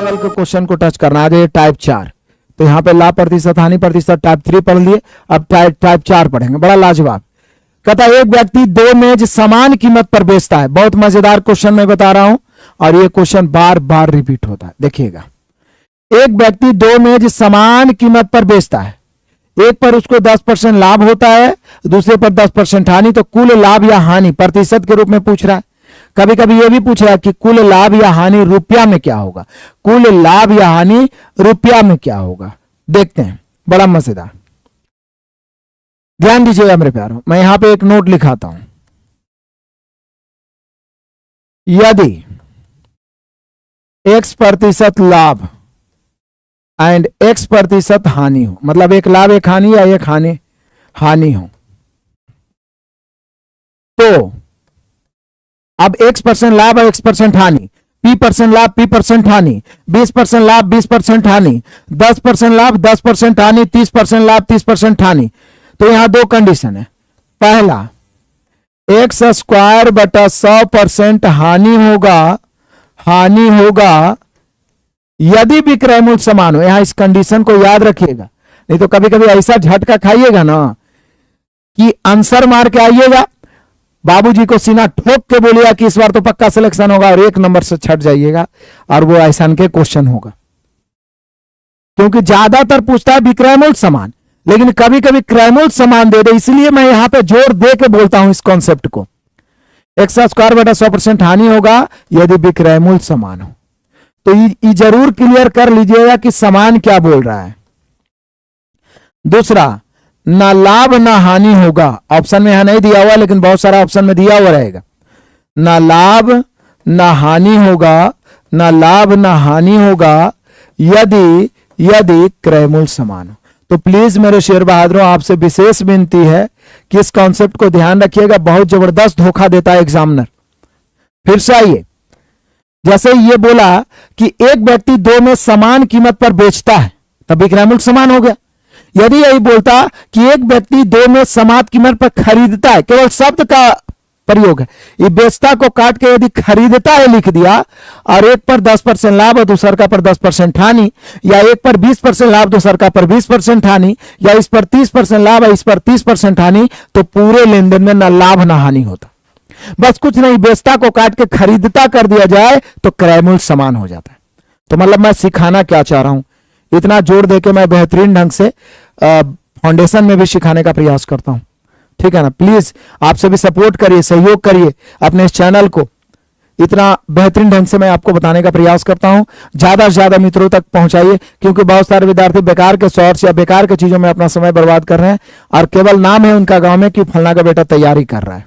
Level के question को touch करना है। टाइप 4, तो यहाँ पे लाभ प्रतिशत हानि प्रतिशत टाइप 3 पढ़ लिए, अब टाइप 4 पढ़ेंगे। बड़ा लाजवाब। कहता है एक व्यक्ति दो मेज समान कीमत पर बेचता है। बहुत मजेदार क्वेश्चन मैं बता रहा हूं और ये क्वेश्चन बार बार रिपीट होता है। देखिएगा, एक व्यक्ति दो मेज समान कीमत पर बेचता है। एक पर उसको 10% लाभ होता है, दूसरे पर 10% हानि। तो कुल लाभ या हानि प्रतिशत के रूप में पूछ रहा है। कभी कभी यह भी पूछ रहा है कि कुल लाभ या हानि रुपया में क्या होगा। कुल लाभ या हानि रुपया में क्या होगा, देखते हैं। बड़ा मजेदार, ध्यान दीजिएगा मेरे प्यारों। मैं यहां पे एक नोट लिखाता हूं। यदि x% लाभ एंड x% हानि हो, मतलब एक लाभ एक हानि या एक हानि हो, तो अब x% लाभ और x% हानि, p% लाभ p% हानि, 20% लाभ 20% हानि, 10% लाभ 10% हानि, 30% लाभ 30% हानि। तो यहां दो कंडीशन है। पहला, x² बटा 100% हानि होगा यदि विक्रय मूल्य समान हो। यहां इस कंडीशन को याद रखिएगा, नहीं तो कभी कभी ऐसा झटका खाइएगा ना कि आंसर मार के आइएगा, बाबूजी को सीना ठोक के बोलिएगा कि इस बार तो पक्का सिलेक्शन होगा और 1 नंबर से छट जाइएगा और वो ऐसा के क्वेश्चन होगा। क्योंकि ज्यादातर पूछता है विक्रय मूल्य समान, लेकिन कभी कभी क्रय मूल्य समान दे दे। इसलिए मैं यहां पे जोर दे के बोलता हूं इस कॉन्सेप्ट को। x² बटा 100% हानि होगा यदि विक्रय मूल्य समान हो। तो ये जरूर क्लियर कर लीजिएगा कि समान क्या बोल रहा है। दूसरा, ना लाभ ना हानि होगा। ऑप्शन में यहां नहीं दिया हुआ, लेकिन बहुत सारा ऑप्शन में दिया हुआ रहेगा। ना लाभ ना हानि होगा, ना लाभ ना हानि होगा यदि क्रय मूल्य समान हो। तो प्लीज मेरे शेर बहादुरों, आपसे विशेष विनती है कि इस कॉन्सेप्ट को ध्यान रखिएगा। बहुत जबरदस्त धोखा देता है एग्जामिनर। फिर से आइए, जैसे ये बोला कि एक व्यक्ति दो में समान कीमत पर बेचता है, तब विक्रय मूल्य समान हो गया। यदि यही बोलता कि एक व्यक्ति दो में समान कीमत पर खरीदता है, केवल शब्द का प्रयोग है, ये बेचता को काट के यदि खरीदता है लिख दिया, और एक पर 10% लाभ और दूसर का पर 10% हानि, या एक पर 20% लाभ दूसर का पर 20% हानि, या इस पर 30% लाभ और इस पर 30% हानि, तो पूरे लेन देन में ना लाभ ना हानि होता। बस कुछ नहीं, बेचता को काट के खरीदता कर दिया जाए तो क्रय मूल्य समान हो जाता है। तो मतलब मैं सिखाना क्या चाह रहा हूं, इतना जोर देके मैं बेहतरीन ढंग से फाउंडेशन में भी सिखाने का प्रयास करता हूं। ठीक है ना। प्लीज आपसे भी सपोर्ट करिए, सहयोग करिए अपने इस चैनल को। इतना बेहतरीन ढंग से मैं आपको बताने का प्रयास करता हूं। ज्यादा से ज्यादा मित्रों तक पहुंचाइए, क्योंकि बहुत सारे विद्यार्थी बेकार के शॉर्ट्स या बेकार के चीजों में अपना समय बर्बाद कर रहे हैं, और केवल नाम है उनका गांव में कि फलना का बेटा तैयारी कर रहा है,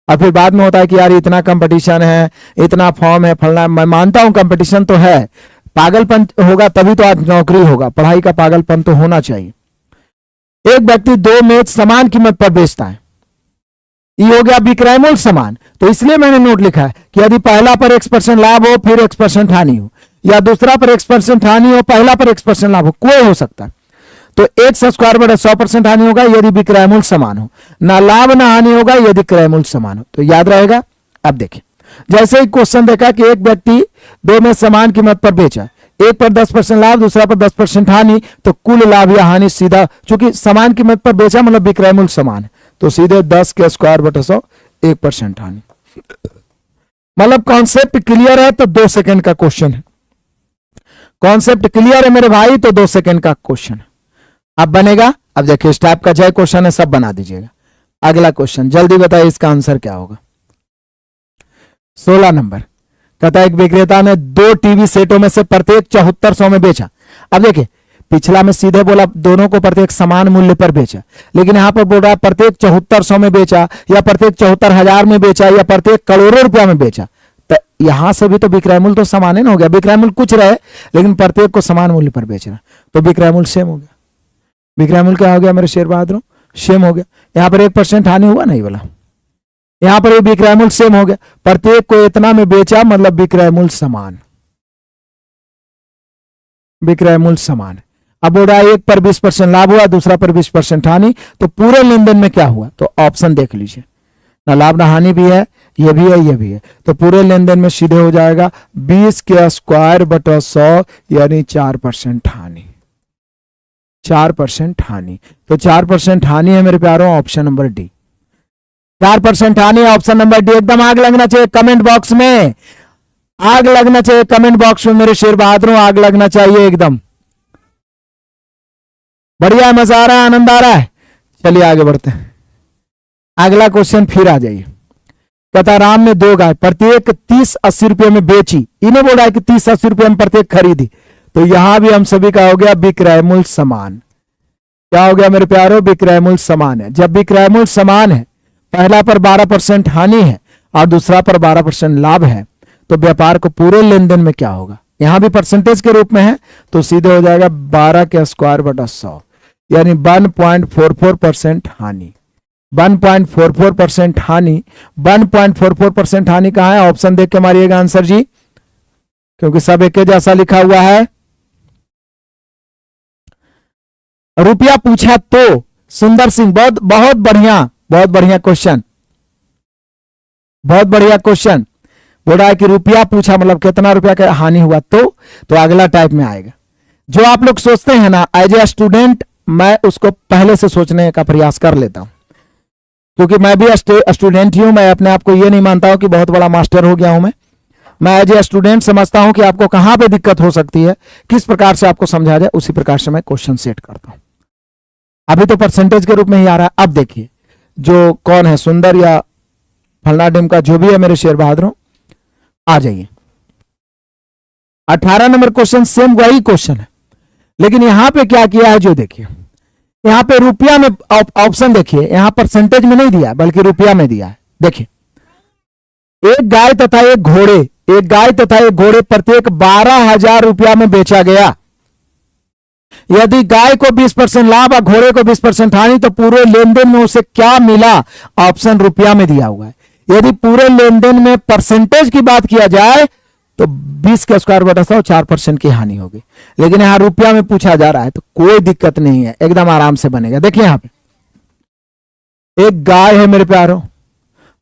और फिर बाद में होता है कि यार इतना कंपटीशन है, इतना फॉर्म है, फलना। मैं मानता हूं कंपटीशन तो है, पागलपन होगा तभी तो आज नौकरी होगा। पढ़ाई का पागलपन तो होना चाहिए। एक व्यक्ति दो मेज समान कीमत पर बेचता है, ये हो गया विक्रय मूल्य समान। तो इसलिए मैंने नोट लिखा है कि यदि पहला पर x% लाभ हो फिर x% हानि हो, या दूसरा पर x% हानि हो पहला पर x% लाभ हो, कोई हो सकता है। तो x² बटा 100% हानि होगा यदि विक्रय मूल्य समान हो, ना लाभ ना हानि होगा यदि क्रय मूल्य समान हो। तो याद रहेगा। अब देखिए, जैसे ही क्वेश्चन देखा कि एक व्यक्ति दो में समान कीमत पर बेचा, एक पर 10% लाभ दूसरा पर 10% हानि, तो कुल लाभ या हानि सीधा, चूंकि समान कीमत पर बेचा मतलब विक्रय मूल्य समान है, तो सीधे 10 के स्क्वायर बटा 100 1% हानि। मतलब कॉन्सेप्ट क्लियर है तो 2 सेकंड का क्वेश्चन है। कॉन्सेप्ट क्लियर है मेरे भाई तो 2 सेकंड का क्वेश्चन है। अब बनेगा। अब देखिए, इस टाइप का जय क्वेश्चन है, सब बना दीजिएगा। अगला क्वेश्चन जल्दी बताइए, इसका आंसर क्या होगा। 16 नंबर कहता है एक विक्रेता ने 2 टीवी सेटों में से प्रत्येक 7400 में बेचा। अब देखिए, पिछला में सीधे बोला दोनों को प्रत्येक समान मूल्य पर बेचा, लेकिन यहां पर बोल रहा है प्रत्येक 7400 में बेचा, या प्रत्येक 74,000 में बेचा, या प्रत्येक करोड़ों रुपया में बेचा। तो यहां से भी तो विक्रय मूल्य तो समान ही ना हो गया। विक्रय मूल्य कुछ रहे लेकिन प्रत्येक को समान मूल्य पर बेच रहा, तो विक्रय मूल्य सेम हो गया। विक्रय मूल्य क्या हो गया मेरे शेर बहादुरों, सेम हो गया। यहां पर 1% हानि हुआ नहीं बोला, यहां पर विक्रय मूल्य सेम हो गया। प्रत्येक को इतना में बेचा मतलब विक्रय मूल्य समान, विक्रय मूल्य समान। अब बोल रहा है एक पर 20% लाभ हुआ दूसरा पर 20% हानि, तो पूरे लेन देन में क्या हुआ। तो ऑप्शन देख लीजिए, ना लाभ ना हानि भी है, ये भी है, ये भी है, तो पूरे लेन देन में सीधे हो जाएगा 20 के स्क्वायर बटा 100 यानी 4% हानि, 4% हानि। तो 4% हानि है मेरे प्यारों, ऑप्शन नंबर डी। 4% हानि, ऑप्शन नंबर डी। एकदम आग लगना चाहिए कमेंट बॉक्स में, आग लगना चाहिए कमेंट बॉक्स में मेरे शेर बहादुरों, आग लगना चाहिए एकदम। बढ़िया, मजा आ रहा है, आनंद आ रहा है। चलिए आगे बढ़ते हैं, अगला क्वेश्चन फिर आ जाइए। कहता राम ने 2 गाय प्रत्येक 30-80 रुपए में बेची, इन्हें बोला है कि 30-80 रुपए में प्रत्येक खरीदी, तो यहां भी हम सभी का हो गया विक्रय मूल्य समान। क्या हो गया मेरे प्यारों, विक्रय मूल्य समान है। जब विक्रय मूल्य समान है, पहला पर 12% हानि है और दूसरा पर 12% लाभ है, तो व्यापार को पूरे लेन देन में क्या होगा, यहां भी परसेंटेज के रूप में है, तो सीधे हो जाएगा 12 के स्क्वायर बटा 100 यानी 1.44% हानि। 1.44% हानि, 1.44% हानि कहां है, ऑप्शन देख के मारिएगा आंसर जी, क्योंकि सब एक जैसा लिखा हुआ है। रुपया पूछा तो, सुंदर सिंह, बहुत बहुत बढ़िया, बहुत बढ़िया क्वेश्चन, बहुत बढ़िया क्वेश्चन। बोल रहा है कि रुपया पूछा मतलब कितना रुपया का हानि हुआ, तो अगला टाइप में आएगा। जो आप लोग सोचते हैं ना एज ए स्टूडेंट, मैं उसको पहले से सोचने का प्रयास कर लेता हूं, क्योंकि मैं भी स्टूडेंट ही हूं। मैं अपने आप को ये नहीं मानता हूं कि बहुत बड़ा मास्टर हो गया हूं। मैं एज ए स्टूडेंट समझता हूं कि आपको कहां पे दिक्कत हो सकती है, किस प्रकार से आपको समझा जाए, उसी प्रकार से मैं क्वेश्चन सेट करता हूं। अभी तो परसेंटेज के रूप में ही आ रहा है। अब देखिए जो कौन है, सुंदर या फलना डिम का जो भी है मेरे शेर बहादुरों, आ जाइए। 18 नंबर क्वेश्चन सेम वही क्वेश्चन है, लेकिन यहां पे क्या किया है, जो देखिए यहां पे रुपया में ऑप्शन देखिए, यहां परसेंटेज में नहीं दिया बल्कि रुपया में दिया है। देखिए एक गाय तथा एक घोड़े, एक गाय तथा एक घोड़े प्रत्येक 12,000 रुपया में बेचा गया। यदि गाय को 20% लाभ और घोड़े को 20% हानि, तो पूरे लेन देन में उसे क्या मिला, ऑप्शन रुपया में दिया हुआ है। यदि पूरे लेन देन में परसेंटेज की बात किया जाए तो 20 के स्क्वायर बटा 100 4% की हानि होगी, लेकिन यहां रुपया में पूछा जा रहा है तो कोई दिक्कत नहीं है, एकदम आराम से बनेगा। देखिए यहां पे एक गाय है मेरे प्यारों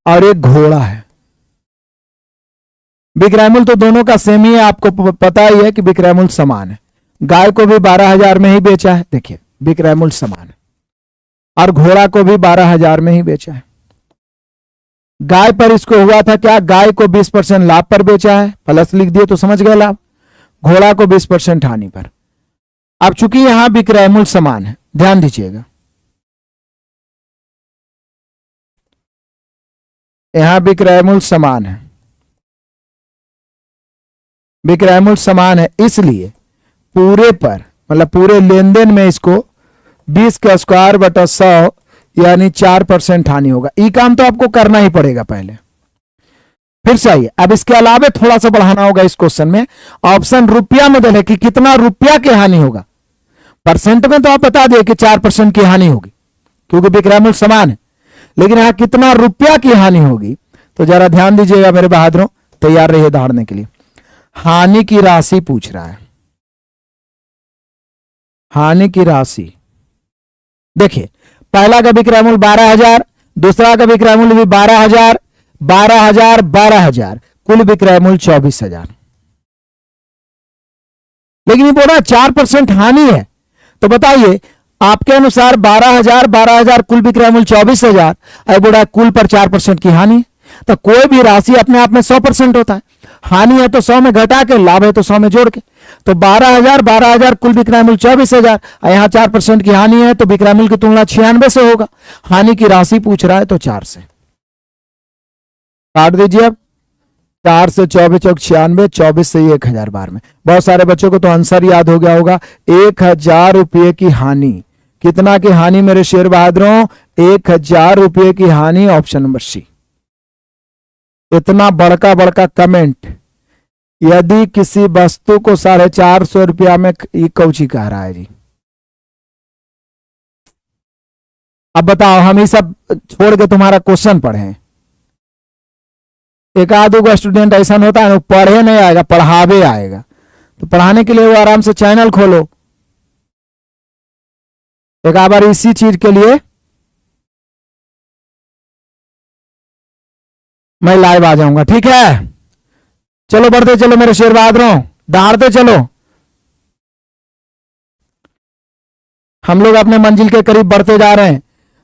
और एक घोड़ा है। विक्रय मूल्य तो दोनों का सेम ही है, आपको पता ही है कि विक्रय मूल्य समान है। गाय को भी 12,000 में ही बेचा है, देखिए विक्रय मूल्य समान है, और घोड़ा को भी 12,000 में ही बेचा है। गाय पर इसको हुआ था क्या, गाय को 20% लाभ पर बेचा है, प्लस लिख दिए तो समझ गए लाभ, घोड़ा को 20% हानि पर। अब चूंकि यहां विक्रय मूल्य समान है, ध्यान दीजिएगा, यहां विक्रय मूल्य समान है, विक्रय मूल्य समान है, इसलिए पूरे पर मतलब पूरे लेन देन में इसको 20 का स्क्वायर बटा 100 यानी 4% हानि होगा। ई काम तो आपको करना ही पड़ेगा पहले। फिर से आइए, अब इसके अलावा थोड़ा सा बढ़ाना होगा इस क्वेश्चन में। ऑप्शन रुपया में है कि कितना रुपया की हानि होगा, परसेंट में तो आप बता दिए कि 4% की हानि होगी क्योंकि विक्रय मूल्य समान है, लेकिन यहां कितना रुपया की हानि होगी, तो जरा ध्यान दीजिएगा मेरे बहादुरों, तैयार रहिए दहाड़ने के लिए। हानि की राशि पूछ रहा है, हानि की राशि। देखिए पहला का विक्रय मूल्य 12,000, दूसरा का विक्रय मूल्य भी 12,000, 12,000, 12,000, कुल विक्रय मूल्य 24,000। लेकिन ये बोल रहा है 4% हानि है, तो बताइए आपके अनुसार 12,000, 12,000 कुल विक्रय मूल्य 24,000, अब बोल रहा है कुल पर 4% की हानि। तो कोई भी राशि अपने आप में 100% होता है, हानि है तो 100 में घटा के, लाभ है तो 100 में जोड़ के। तो 12,000, 12,000 कुल विक्रय मूल्य 24,000, यहां 4% की हानि है तो विक्रय मूल्य की तुलना 96 से होगा। हानि की राशि पूछ रहा है तो 4 से काट दीजिए। अब 4 से 24 चौक 96, 24 से 1,000 बार में। बहुत सारे बच्चों को तो आंसर याद हो गया होगा, 1,000 रुपये की हानि। कितना की हानि मेरे शेर बहादुरों, 1,000 रुपये की हानि, ऑप्शन नंबर सी। इतना बड़का बड़का कमेंट, यदि किसी वस्तु को 450 रुपया में कौची कह रहा है जी। अब बताओ, हम ये सब छोड़ के तुम्हारा क्वेश्चन पढ़े। एक आध दो स्टूडेंट ऐसा होता है, पढ़े नहीं आएगा, पढ़ावे आएगा। तो पढ़ाने के लिए वो आराम से चैनल खोलो। एक बार इसी चीज के लिए मैं लाइव आ जाऊंगा, ठीक है। चलो बढ़ते चलो मेरे शेर बहादुरों, दहाड़ते चलो। हम लोग अपने मंजिल के करीब बढ़ते जा रहे हैं।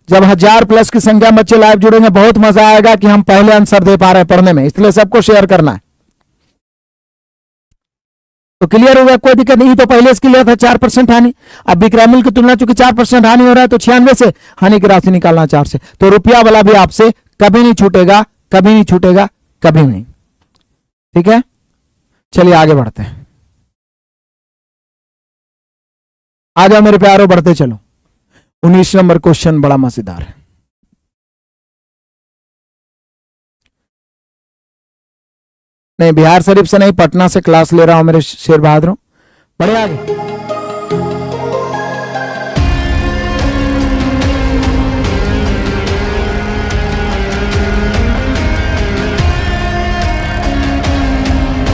जब 1000+ की संख्या में बच्चे लाइव जुड़ेंगे बहुत मजा आएगा कि हम पहले आंसर दे पा रहे हैं पढ़ने में, इसलिए सबको शेयर करना है। तो क्लियर हो गया, कोई दिक्कत नहीं। तो पहले इसके लिए था 4% हानि, अब विक्रमिल की तुलना चूंकि 4% हानि हो रहा है तो 96 से हानि की राशि निकालना 4 से, तो रुपया वाला भी आपसे कभी नहीं छूटेगा, कभी नहीं छूटेगा, कभी नहीं, ठीक है। चलिए आगे बढ़ते हैं, आ जाओ मेरे प्यारों, बढ़ते चलो। 19 नंबर क्वेश्चन बड़ा मजेदार है। नहीं, बिहार शरीफ से नहीं, पटना से क्लास ले रहा हूं मेरे शेर बहादुरों, बढ़े आगे।